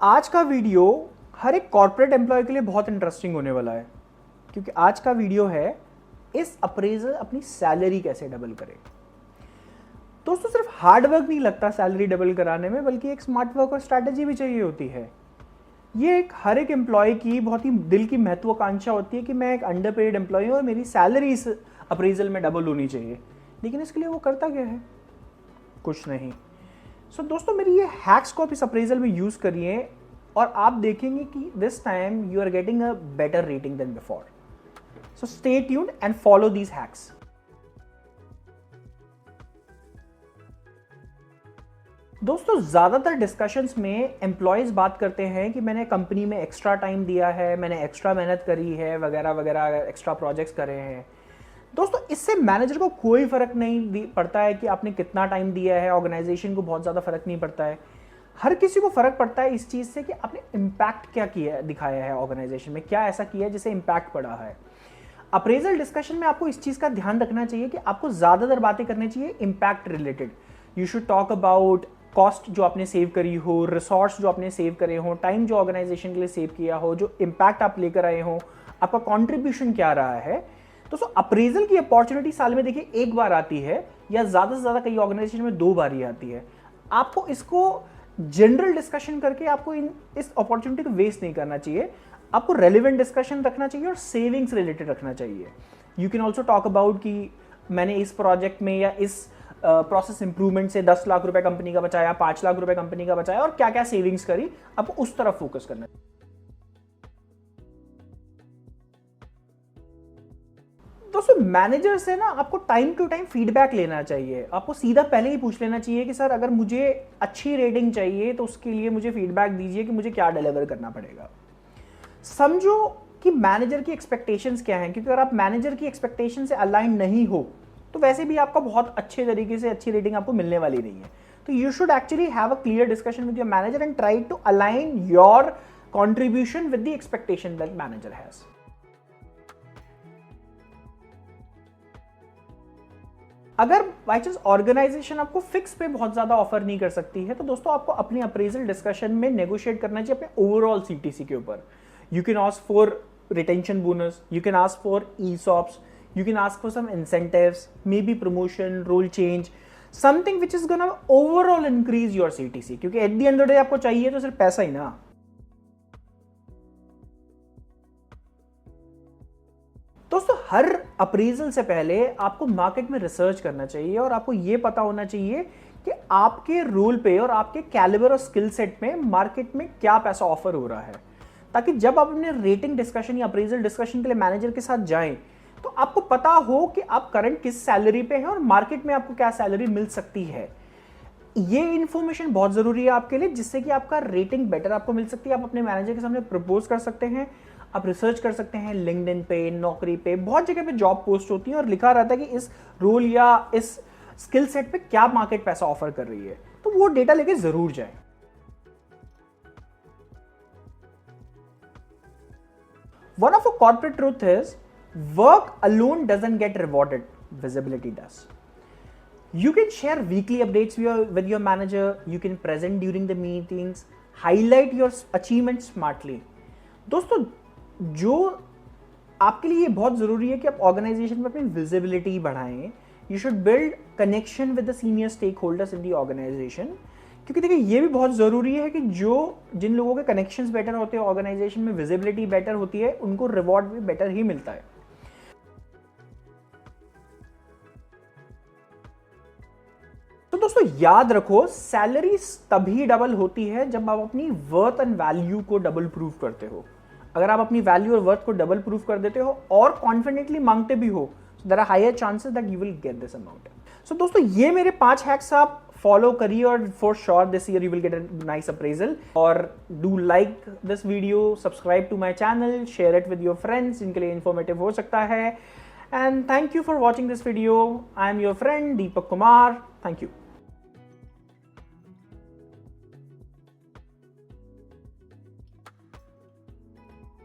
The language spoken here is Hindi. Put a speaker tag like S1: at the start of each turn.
S1: आज का वीडियो हर एक कॉर्पोरेट एम्प्लॉय के लिए बहुत इंटरेस्टिंग होने वाला है, क्योंकि आज का वीडियो है इस अप्रेजर अपनी सैलरी कैसे डबल करे। दोस्तों, सिर्फ हार्ड वर्क नहीं लगता सैलरी डबल कराने में, बल्कि एक स्मार्ट वर्क और स्ट्रैटेजी भी चाहिए होती है। ये एक हर एक एम्प्लॉय की बहुत ही दिल की महत्वाकांक्षा होती है कि मैं एक अंडर पेड एम्प्लॉय हूँ और मेरी सैलरी इस अप्रेजल में डबल होनी चाहिए। लेकिन इसके लिए वो करता क्या है? कुछ नहीं। सो दोस्तों, मेरी ये हैक्स को आप इस अप्रेजल में यूज करिए और आप देखेंगे कि this time you are getting a better rating than before. So stay tuned and follow these hacks. दोस्तों, ज्यादातर डिस्कशंस में एम्प्लॉयज बात करते हैं कि मैंने कंपनी में एक्स्ट्रा टाइम दिया है, मैंने एक्स्ट्रा मेहनत करी है, वगैरह वगैरह, एक्स्ट्रा प्रोजेक्ट्स करे हैं। दोस्तों, इससे मैनेजर को कोई फर्क नहीं पड़ता है कि आपने कितना टाइम दिया है, ऑर्गेनाइजेशन को बहुत ज़्यादा फर्क नहीं पड़ता है। हर किसी को फर्क पड़ता है इस चीज़ से कि आपने इम्पैक्ट क्या किया है, दिखाया है ऑर्गेनाइजेशन में, क्या ऐसा किया है जिससे इम्पैक्ट पड़ा है। अप्रेजल डिस्कशन में आपको इस चीज़ का ध्यान रखना चाहिए कि आपको ज़्यादातर बातें करनी चाहिए impact related. You should talk about cost जो आपने सेव करी हो, रिसोर्स जो आपने सेव करे हो, टाइम जो ऑर्गेनाइजेशन के लिए सेव किया हो, जो इम्पैक्ट आप लेकर आए हो, आपका कॉन्ट्रीब्यूशन क्या रहा है। दोस्तों, अप्रेजल की अपॉर्चुनिटी साल में देखिए एक बार आती है, या ज्यादा से ज्यादा कई ऑर्गेनाइजेशन में 2 बार ही आती है। आपको इसको जनरल डिस्कशन करके आपको इस अपॉर्चुनिटी को वेस्ट नहीं करना चाहिए। आपको रेलिवेंट डिस्कशन रखना चाहिए और सेविंग्स रिलेटेड रखना चाहिए। You can also talk about कि मैंने इस प्रोजेक्ट में या इस प्रोसेस इंप्रूवमेंट से 10 लाख रुपए कंपनी का बचाया, 5 लाख रुपए कंपनी का बचाया, और क्या क्या सेविंग्स करी। आपको उस तरफ फोकस करना है। दोस्तों, मैनेजर से ना आपको टाइम टू टाइम फीडबैक लेना चाहिए। आपको सीधा पहले ही पूछ लेना चाहिए कि सर, अगर मुझे अच्छी रेटिंग चाहिए तो उसके लिए मुझे फीडबैक दीजिए कि मुझे क्या डिलीवर करना पड़ेगा। समझो कि मैनेजर की एक्सपेक्टेशंस क्या हैं, क्योंकि अगर आप मैनेजर की एक्सपेक्टेशन से अलाइन नहीं हो तो वैसे भी आपका बहुत अच्छे तरीके से अच्छी रेटिंग आपको मिलने वाली नहीं है। तो you should actually have a clear discussion with your manager and try to align your contribution with the expectation that manager has. अगर बाई चांस ऑर्गेनाइजेशन आपको फिक्स पे बहुत ज्यादा ऑफर नहीं कर सकती है, तो दोस्तों आपको अपनी अप्रेजल डिस्कशन में नेगोशिएट करना चाहिए अपने ओवरऑल सीटीसी के ऊपर। You can ask for retention bonus, you can ask for ESOPs, you can ask for some incentives, maybe promotion, role change, something which is gonna overall increase your CTC, क्योंकि at the end of the day आपको चाहिए तो सिर्फ पैसा ही ना। दोस्तों, हर अप्रेजल से पहले आपको मार्केट में रिसर्च करना चाहिए और आपको यह पता होना चाहिए कि आपके रोल पे और आपके कैलिबर और स्किल सेट में मार्केट में क्या पैसा ऑफर हो रहा है, ताकि जब आप अपने रेटिंग डिस्कशन या अप्रेजल डिस्कशन के लिए मैनेजर के साथ जाएं तो आपको पता हो कि आप करंट किस सैलरी पे हैं और मार्केट में आपको क्या सैलरी मिल सकती है। ये इंफॉर्मेशन बहुत जरूरी है आपके लिए, जिससे कि आपका रेटिंग बेटर आपको मिल सकती है। आप अपने मैनेजर के सामने प्रपोज कर सकते हैं, आप रिसर्च कर सकते हैं। लिंक्डइन पे, नौकरी पे, बहुत जगह पे जॉब पोस्ट होती है और लिखा रहता है कि इस रोल या इस स्किल सेट पे क्या मार्केट पैसा ऑफर कर रही है, तो वो डेटा लेके जरूर जाए। One of a corporate truth is work alone doesn't get rewarded, visibility does. You can share weekly updates with your manager, you can present during the meetings, highlight your achievements smartly. दोस्तों, जो आपके लिए बहुत जरूरी है कि आप ऑर्गेनाइजेशन में अपनी विजिबिलिटी बढ़ाएं। You should build connection with the senior stakeholders in the organisation, क्योंकि देखिए ये भी बहुत जरूरी है कि जिन लोगों के कनेक्शंस बेटर होते हैं, ऑर्गेनाइजेशन में विजिबिलिटी बेटर होती है, उनको रिवॉर्ड भी बेटर ही मिलता है। तो दोस्तों, याद रखो, सैलरी तभी डबल होती है जब आप अपनी वर्थ एंड वैल्यू को डबल प्रूव करते हो। अगर आप अपनी वैल्यू और वर्थ को डबल प्रूव कर देते हो और कॉन्फिडेंटली मांगते भी हो, so there are higher chances that you will get this amount. So दोस्तों, ये मेरे 5 हैक्स आप फॉलो करिए और for sure this year you will get a nice appraisal. और do like this video, subscribe to my channel, share it with your friends जिनके लिए इंफॉर्मेटिव हो सकता है। And thank you for watching this video. I am your friend Deepak Kumar. Thank you.